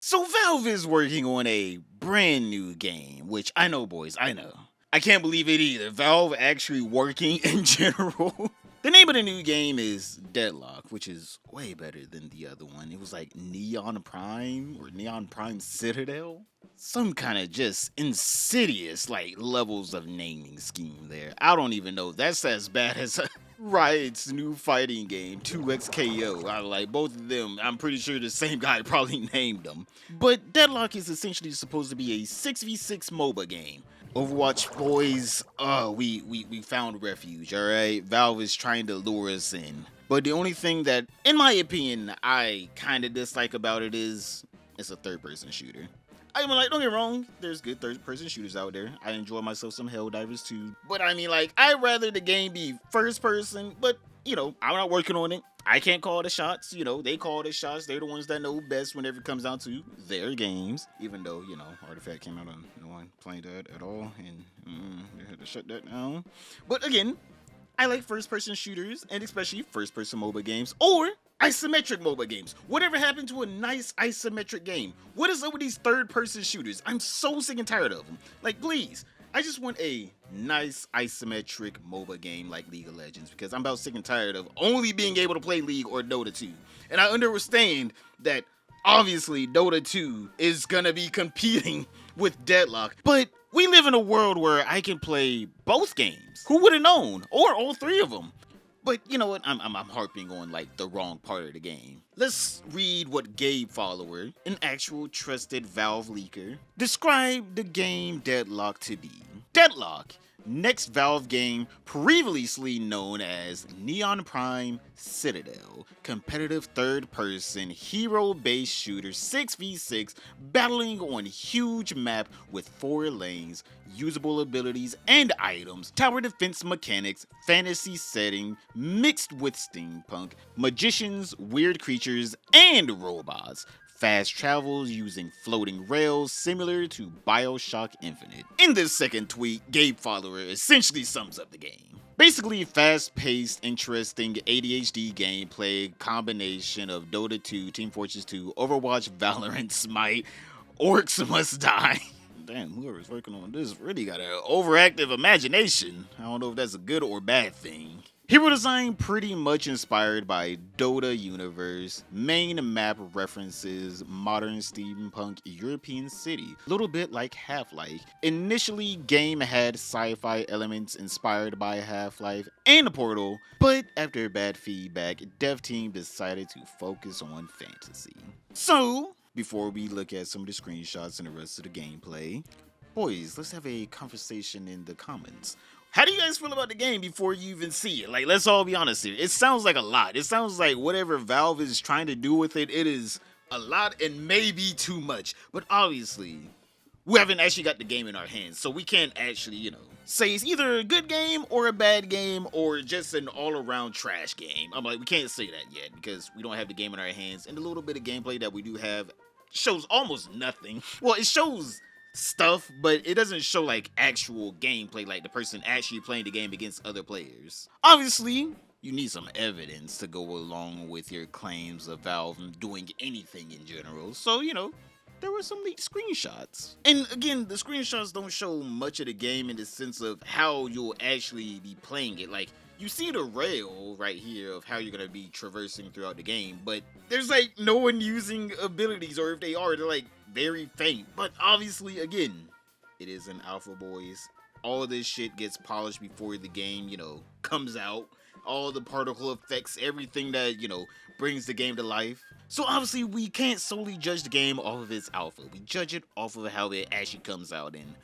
So Valve is working on a brand new game, which I know, boys, I know. I can't believe it either. Valve actually working in general. The name of the new game is Deadlock, which is way better than the other one. It was like Neon Prime or Neon Prime Citadel. Some kind of just insidious like levels of naming scheme there. I don't even know. That's as bad as Riot's new fighting game, 2XKO. I like both of them. I'm pretty sure the same guy probably named them. But Deadlock is essentially supposed to be a 6v6 MOBA game. Overwatch boys, we found refuge, alright? Valve is trying to lure us in. But the only thing that, in my opinion, I kind of dislike about it is it's a third-person shooter. I mean, like, don't get me wrong, there's good third-person shooters out there. I enjoy myself some Helldivers too. But I mean, like, I'd rather the game be first-person, but, you know, I'm not working on it. I can't call the shots, you know, they call the shots. They're the ones that know best whenever it comes down to their games. Even though, you know, Artifact came out on no one playing that at all, and they had to shut that down. But again, I like first-person shooters, and especially first-person MOBA games, or isometric MOBA games. Whatever happened to a nice isometric game? What is up with these third-person shooters? I'm so sick and tired of them. Like, please, I just want a nice isometric MOBA game like League of Legends, because I'm about sick and tired of only being able to play League or Dota 2. And I understand that obviously Dota 2 is gonna be competing with Deadlock, but we live in a world where I can play both games. Who would have known? Or all three of them. But you know what? I'm harping on like the wrong part of the game. Let's read what Gabe follower, an actual trusted Valve leaker, described the game Deadlock to be. Deadlock, next Valve game previously known as Neon Prime Citadel, competitive third-person hero-based shooter 6v6 battling on huge map with 4 lanes, usable abilities and items, tower defense mechanics, fantasy setting mixed with steampunk, magicians, weird creatures, and robots. Fast travels using floating rails similar to BioShock Infinite. In this second tweet, Gabe follower essentially sums up the game. Basically, fast-paced, interesting ADHD gameplay combination of Dota 2, Team Fortress 2, Overwatch, Valorant, Smite, Orcs Must Die. Damn, whoever's working on this really got an overactive imagination. I don't know if that's a good or bad thing. Hero design pretty much inspired by Dota universe, main map references, modern steampunk European city, little bit like Half-Life. Initially, game had sci-fi elements inspired by Half-Life and Portal, but after bad feedback, dev team decided to focus on fantasy. So, before we look at some of the screenshots and the rest of the gameplay, boys, let's have a conversation in the comments. How do you guys feel about the game before you even see it? Like, let's all be honest here. It sounds like a lot. It sounds like whatever Valve is trying to do with it, it is a lot and maybe too much. But obviously, we haven't actually got the game in our hands, so we can't actually, you know, say it's either a good game or a bad game or just an all-around trash game. I'm like, we can't say that yet because we don't have the game in our hands, and the little bit of gameplay that we do have shows almost nothing. Well, it shows stuff, but it doesn't show like actual gameplay, like the person actually playing the game against other players. Obviously, you need some evidence to go along with your claims of Valve doing anything in general. So, you know, there were some leaked screenshots. And again, the screenshots don't show much of the game in the sense of how you'll actually be playing it. Like, you see the rail right here of how you're going to be traversing throughout the game, but there's like no one using abilities, or if they are, they're like very faint. But obviously, again, it is an alpha, boys. All of this shit gets polished before the game, you know, comes out. All the particle effects, everything that, you know, brings the game to life. So obviously, we can't solely judge the game off of its alpha. We judge it off of how it actually comes out in.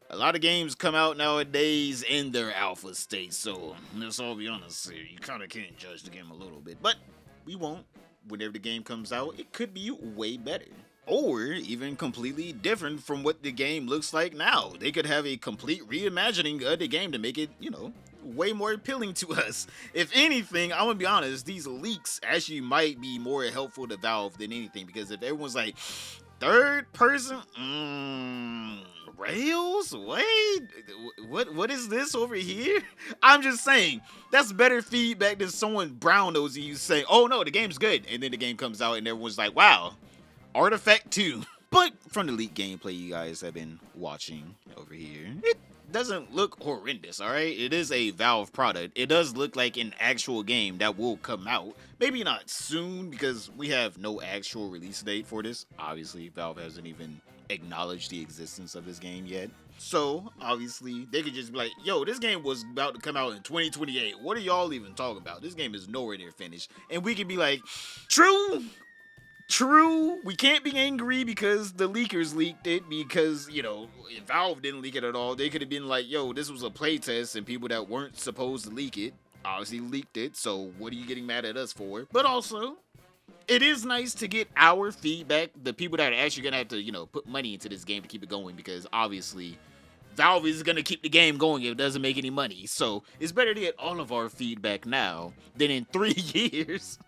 A lot of games come out nowadays in their alpha state, so let's all be honest here. You kind of can't judge the game a little bit, but we won't. Whenever the game comes out, it could be way better. Or even completely different from what the game looks like now. They could have a complete reimagining of the game to make it, you know, way more appealing to us. If anything, I'm gonna be honest, these leaks actually might be more helpful to Valve than anything, because if everyone's like, third person, rails? Wait, what is this over here? I'm just saying, that's better feedback than someone brown nosing you saying, oh no, the game's good, and then the game comes out and everyone's like, wow, Artifact 2. But from the leaked gameplay you guys have been watching over here, it doesn't look horrendous, alright? It is a Valve product. It does look like an actual game that will come out. Maybe not soon, because we have no actual release date for this. Obviously, Valve hasn't even acknowledged the existence of this game yet. So, obviously, they could just be like, yo, this game was about to come out in 2028. What are y'all even talking about? This game is nowhere near finished. And we could be like, true, we can't be angry because the leakers leaked it, because, you know, if Valve didn't leak it at all, they could have been like, yo, this was a playtest and people that weren't supposed to leak it obviously leaked it, so what are you getting mad at us for? But also, it is nice to get our feedback, the people that are actually gonna have to, you know, put money into this game to keep it going, because obviously Valve is gonna keep the game going if it doesn't make any money. So it's better to get all of our feedback now than in 3 years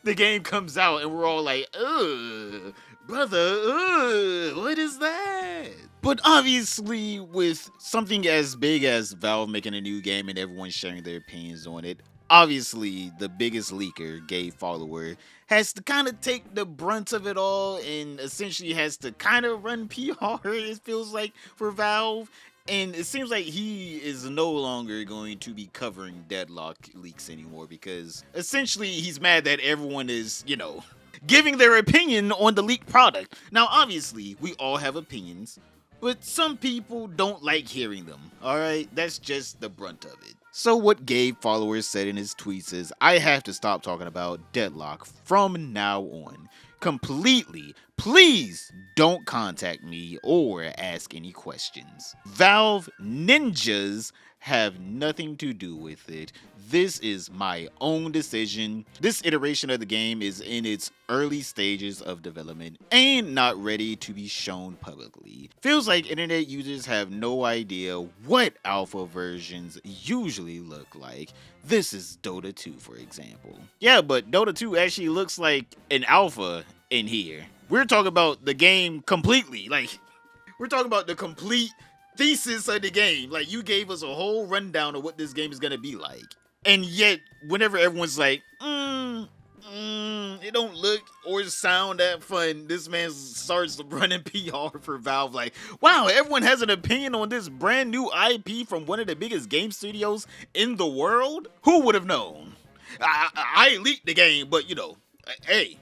the game comes out and we're all like, ugh, brother, what is that? But obviously, with something as big as Valve making a new game and everyone sharing their opinions on it, obviously the biggest leaker, Gabe follower, has to kind of take the brunt of it all and essentially has to kind of run PR, it feels like, for Valve. And it seems like he is no longer going to be covering Deadlock leaks anymore, because essentially he's mad that everyone is, you know, giving their opinion on the leaked product. Now, obviously, we all have opinions, but some people don't like hearing them, alright? That's just the brunt of it. So what Gabe followers said in his tweets is, I have to stop talking about Deadlock from now on. Completely. Please don't contact me or ask any questions. Valve ninjas have nothing to do with it. This is my own decision. This iteration of the game is in its early stages of development and not ready to be shown publicly. Feels like internet users have no idea what alpha versions usually look like. This is Dota 2, for example. Yeah, but Dota 2 actually looks like an alpha in here. We're talking about the game completely. Like, we're talking about the complete thesis of the game. Like, you gave us a whole rundown of what this game is gonna be like. And yet, whenever everyone's like, it don't look or sound that fun, this man starts running PR for Valve like, wow, everyone has an opinion on this brand new IP from one of the biggest game studios in the world? Who would have known? I leaked the game, but, you know, hey,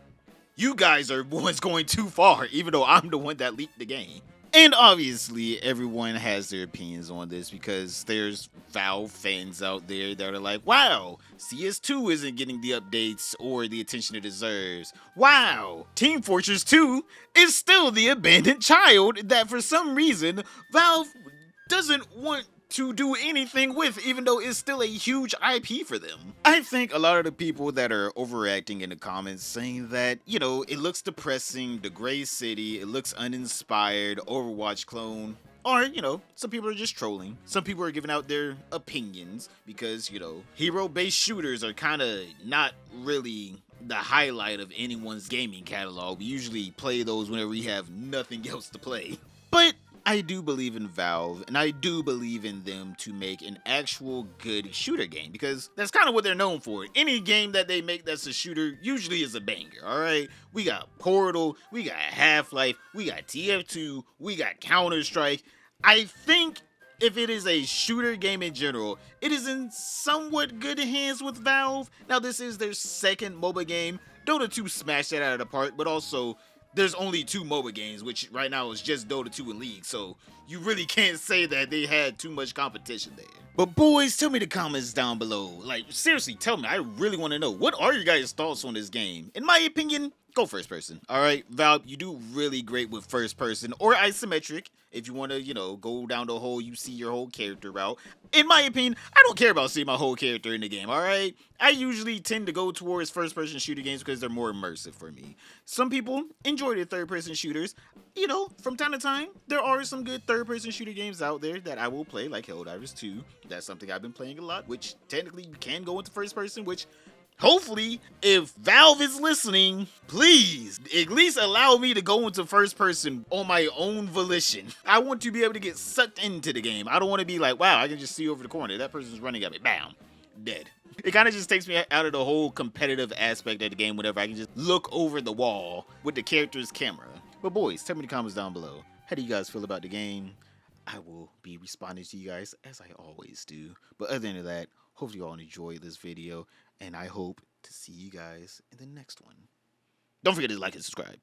you guys are ones going too far, even though I'm the one that leaked the game. And obviously, everyone has their opinions on this, because there's Valve fans out there that are like, wow, CS2 isn't getting the updates or the attention it deserves. Wow, Team Fortress 2 is still the abandoned child that for some reason Valve doesn't want to do anything with, even though it's still a huge IP for them. I think a lot of the people that are overreacting in the comments saying that, you know, it looks depressing, the gray city, it looks uninspired, Overwatch clone, or, you know, some people are just trolling. Some people are giving out their opinions because, you know, hero-based shooters are kind of not really the highlight of anyone's gaming catalog. We usually play those whenever we have nothing else to play. But I do believe in Valve, and I do believe in them to make an actual good shooter game, because that's kind of what they're known for. Any game that they make that's a shooter usually is a banger, alright? We got Portal, we got Half-Life, we got TF2, we got Counter-Strike. I think if it is a shooter game in general, it is in somewhat good hands with Valve. Now, this is their second MOBA game. Dota 2 smashed that out of the park, but also there's only 2 MOBA games, which right now is just Dota 2 and League, so you really can't say that they had too much competition there. But boys, tell me the comments down below. Like, seriously, tell me. I really want to know. What are your guys' thoughts on this game? In my opinion, go first person. Alright, Valve, you do really great with first person or isometric. If you want to, you know, go down the whole, you see your whole character route. In my opinion, I don't care about seeing my whole character in the game, alright? I usually tend to go towards first-person shooter games because they're more immersive for me. Some people enjoy the third-person shooters. You know, from time to time, there are some good third-person shooter games out there that I will play, like Helldivers 2. That's something I've been playing a lot, which technically you can go into first-person, which hopefully, if Valve is listening, please at least allow me to go into first person on my own volition. I want to be able to get sucked into the game. I don't want to be like, wow, I can just see over the corner. That person's running at me. Bam. dead. It kind of just takes me out of the whole competitive aspect of the game whenever I can just look over the wall with the character's camera. But boys, tell me in the comments down below. How do you guys feel about the game? I will be responding to you guys as I always do. But other than that, hopefully you all enjoyed this video, and I hope to see you guys in the next one. Don't forget to like and subscribe.